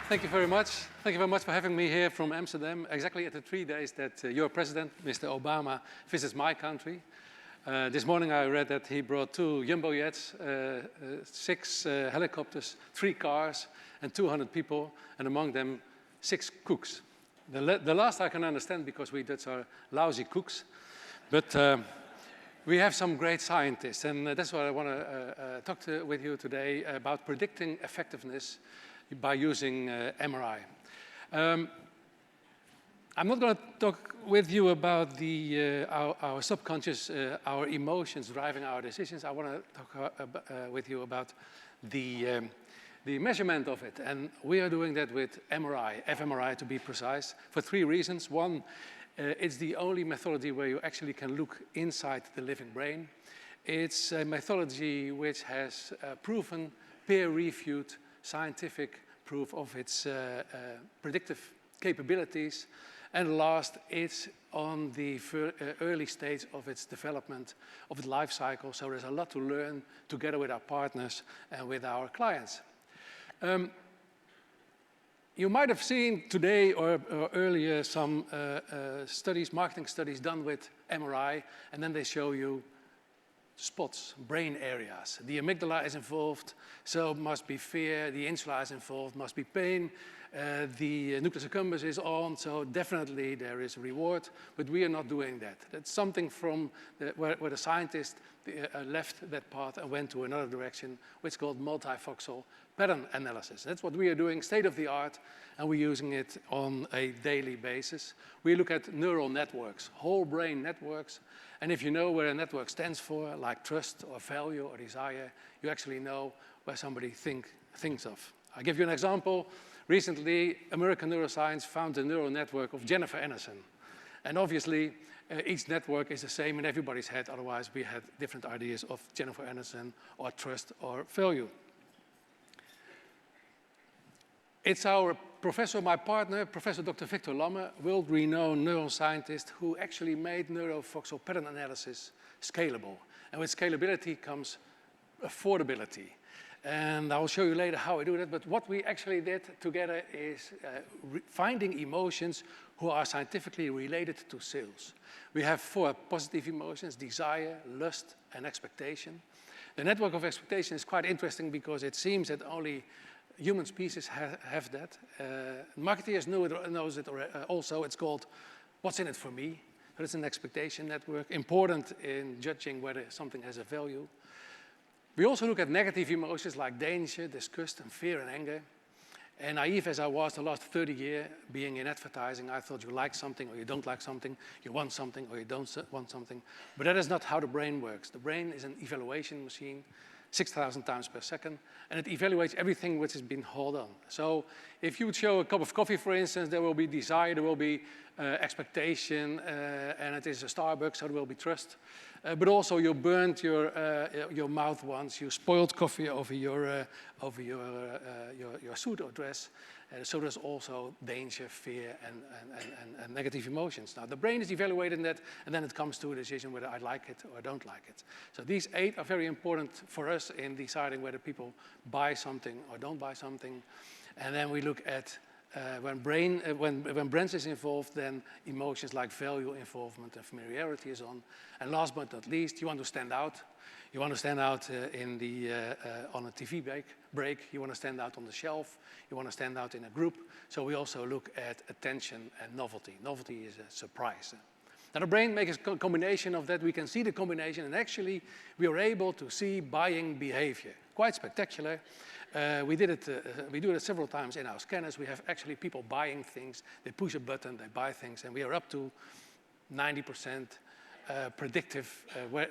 Thank you very much. Thank you very much for having me here from Amsterdam, exactly at the 3 days that your president, Mr. Obama, visits my country. This morning I read that he brought 2 jumbo jets, 6 helicopters, 3 cars, and 200 people, and among them 6 cooks. The last I can understand because we Dutch are lousy cooks, but we have some great scientists, and that's what I want to talk with you today about predicting effectiveness by using MRI. I'm not going to talk with you about our subconscious, our emotions driving our decisions. I want to talk with you about the measurement of it. And we are doing that with MRI, fMRI to be precise, for 3 reasons. One, it's the only methodology where you actually can look inside the living brain. It's a methodology which has proven, peer-reviewed, scientific proof of its predictive capabilities. And last, it's on the early stage of its development, of its life cycle, so there's a lot to learn together with our partners and with our clients. You might have seen today or earlier some studies, marketing studies done with MRI, and then they show you spots, brain areas. The amygdala is involved, so must be fear. The insula is involved, must be pain. The nucleus accumbens is on, so definitely there is a reward, but we are not doing that. That's something from where the scientist left that path and went to another direction, which is called multifocal pattern analysis. That's what we are doing, state of the art, and we're using it on a daily basis. We look at neural networks, whole brain networks, and if you know where a network stands for, like trust or value or desire, you actually know where somebody thinks of. I'll give you an example. Recently, American neuroscience found the neural network of Jennifer Aniston. And obviously, each network is the same in everybody's head, otherwise we had different ideas of Jennifer Aniston or trust or value. It's our professor, my partner, Professor Dr. Victor Lamme, world-renowned neuroscientist who actually made neurofocal pattern analysis scalable. And with scalability comes affordability. And I'll show you later how I do that, but what we actually did together is finding emotions who are scientifically related to sales. We have 4 positive emotions: desire, lust, and expectation. The network of expectation is quite interesting because it seems that only human species have that. Marketeers knows it also. It's called what's in it for me. So it's an expectation network, important in judging whether something has a value. We also look at negative emotions like danger, disgust, and fear and anger. And naive as I was the last 30 years being in advertising, I thought you like something or you don't like something, you want something or you don't want something. But that is not how the brain works. The brain is an evaluation machine, 6,000 times per second, and it evaluates everything which has been held on. So if you would show a cup of coffee, for instance, there will be desire, there will be expectation, and it is a Starbucks, so there will be trust. But also you burned your mouth once, you spoiled coffee over your suit or dress. So there's also danger, fear, and negative emotions. Now the brain is evaluating that, and then it comes to a decision whether I like it or I don't like it. So these 8 are very important for us in deciding whether people buy something or don't buy something. And then we look at when brains is involved, then emotions like value, involvement, and familiarity is on. And last but not least, you want to stand out. You want to stand out on a TV break. You want to stand out on the shelf. You want to stand out in a group. So we also look at attention and novelty. Novelty is a surprise. Now the brain makes a combination of that. We can see the combination, and actually we are able to see buying behavior. Quite spectacular. We do it several times in our scanners. We have actually people buying things. They push a button, they buy things, and we are up to 90% predictive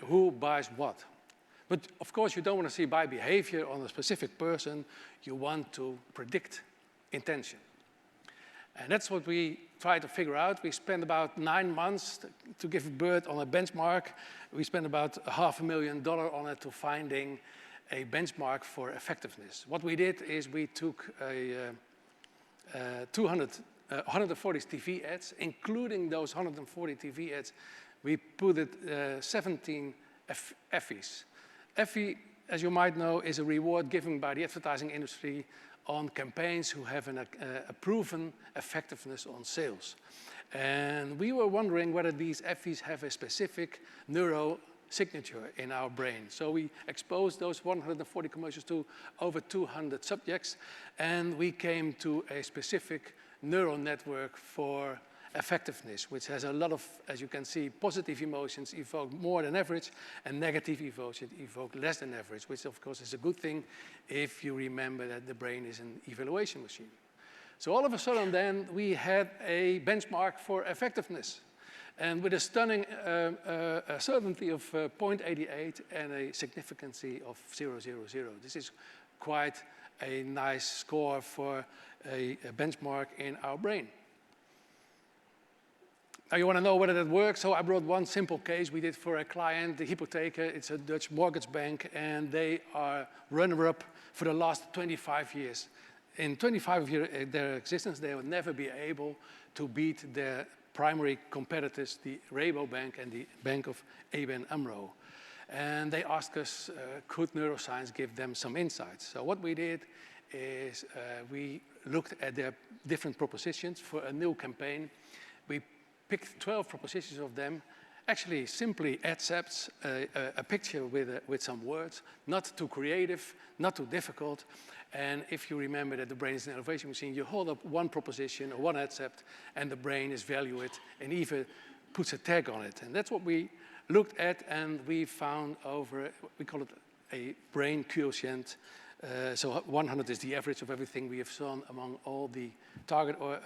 who buys what. But of course, you don't want to see buy behavior on a specific person. You want to predict intention. And that's what we try to figure out. We spent about 9 months to give birth on a benchmark. We spent about $500,000 on it to finding a benchmark for effectiveness. What we did is we took 140 TV ads, including those 140 TV ads, we put it 17 Effies. Effie, as you might know, is a reward given by the advertising industry on campaigns who have a proven effectiveness on sales. And we were wondering whether these FVs have a specific neuro signature in our brain. So we exposed those 140 commercials to over 200 subjects, and we came to a specific neural network for effectiveness, which has a lot of, as you can see, positive emotions evoke more than average, and negative emotions evoke less than average, which of course is a good thing if you remember that the brain is an evaluation machine. So all of a sudden then, we had a benchmark for effectiveness. And with a stunning certainty of 0.88 and a significancy of 0.00. This is quite a nice score for a benchmark in our brain. Now you want to know whether that works, so I brought one simple case we did for a client, the Hypotheker. It's a Dutch mortgage bank, and they are runner-up for the last 25 years. In 25 years of their existence, they will never be able to beat their primary competitors, the Rabobank and the Bank of ABN AMRO. And they asked us, could neuroscience give them some insights? So what we did is we looked at their different propositions for a new campaign. We picked 12 propositions of them, actually simply accepts a picture with some words, not too creative, not too difficult. And if you remember that the brain is an evaluation machine, you hold up one proposition or one accept, and the brain is value it and even puts a tag on it. And that's what we looked at, and we found over, we call it a brain quotient. So 100 is the average of everything we have shown among all the target or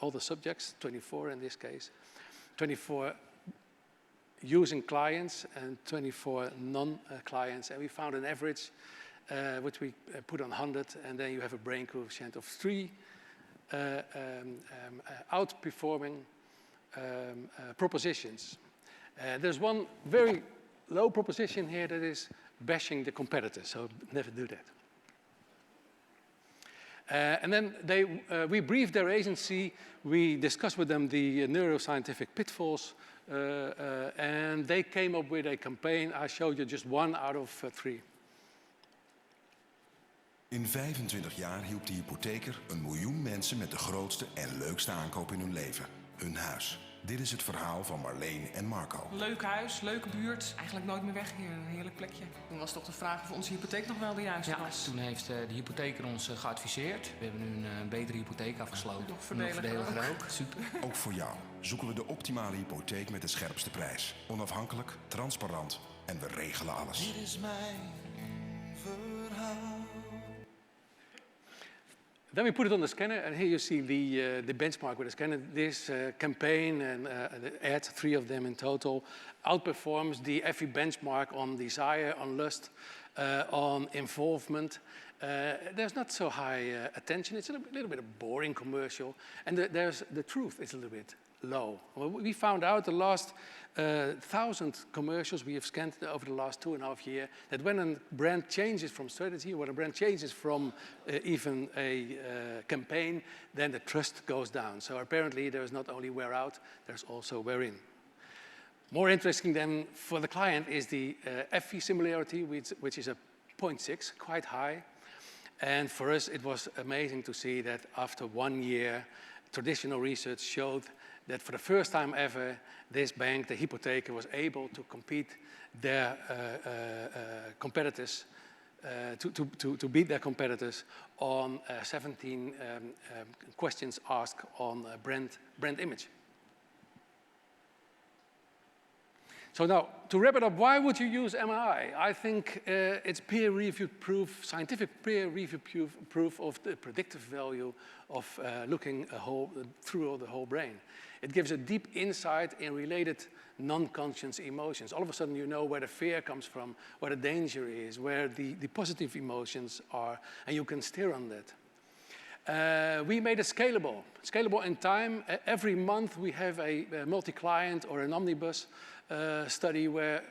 all the subjects, 24 in this case, 24 using clients and 24 non-clients, and we found an average which we put on 100, and then you have a brain coefficient of 3 outperforming propositions. There's one very low proposition here that is bashing the competitor, so never do that. And then we briefed their agency, we discussed with them the neuroscientific pitfalls, and they came up with a campaign. I showed you just 1 out of 3. In 25 jaar hielp de hypotheker 1 miljoen mensen met de grootste en leukste aankoop in hun leven. Hun huis. Dit is het verhaal van Marleen en Marco. Leuk huis, leuke buurt. Eigenlijk nooit meer weg hier. Een heerlijk plekje. Toen was toch de vraag of onze hypotheek nog wel de juiste was. Toen heeft de hypotheker ons geadviseerd. We hebben nu een betere hypotheek afgesloten. Nog voordeliger ook. Super. Ook voor jou zoeken we de optimale hypotheek met de scherpste prijs. Onafhankelijk, transparant en we regelen alles. Dit is mijn verhaal. Then we put it on the scanner, and here you see the benchmark with the scanner. This campaign and the ad, 3 of them in total, outperforms the FE benchmark on desire, on lust, on involvement. There's not so high attention. It's a little bit of boring commercial, and the truth is a little bit low. Well, we found out the last 1,000 commercials we have scanned over the last 2.5 years that when a brand changes from strategy, when a brand changes from even a campaign, then the trust goes down. So apparently there is not only wear out, there's also wear in. More interesting than for the client is the FV similarity, which is a 0.6, quite high. And for us, it was amazing to see that after 1 year, traditional research showed that for the first time ever, this bank, the Hypotheker, was able to compete their competitors, to beat their competitors on 17 questions asked on brand image. So now, to wrap it up, why would you use MRI? I think it's peer-reviewed proof, scientific peer-reviewed proof of the predictive value of looking through the whole brain. It gives a deep insight in related non-conscious emotions. All of a sudden you know where the fear comes from, where the danger is, where the positive emotions are, and you can steer on that. We made it scalable in time. Every month we have a multi-client or an omnibus study where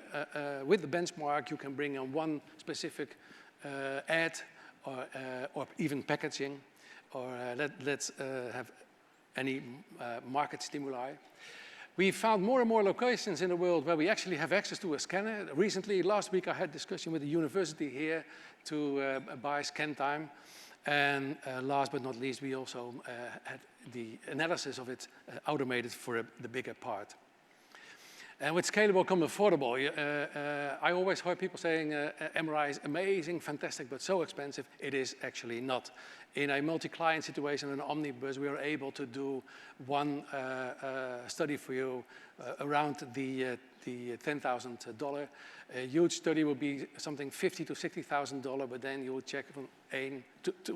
with the benchmark you can bring in one specific ad or even packaging, or let's have any market stimuli. We found more and more locations in the world where we actually have access to a scanner. Recently, last week, I had a discussion with the university here to buy scan time. And last but not least, we also had the analysis of it automated for the bigger part. And with scalable come affordable, I always heard people saying MRI is amazing, fantastic, but so expensive. It is actually not. In a multi-client situation, an omnibus, we are able to do one study for you around the $10,000. A huge study would be something $50,000 to $60,000, but then you would check from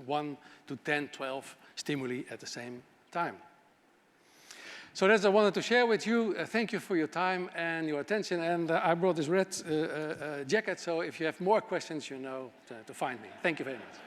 1 to 10, 12 stimuli at the same time. So that's what I wanted to share with you. Thank you for your time and your attention. And I brought this red jacket, so if you have more questions, you know to find me. Thank you very much.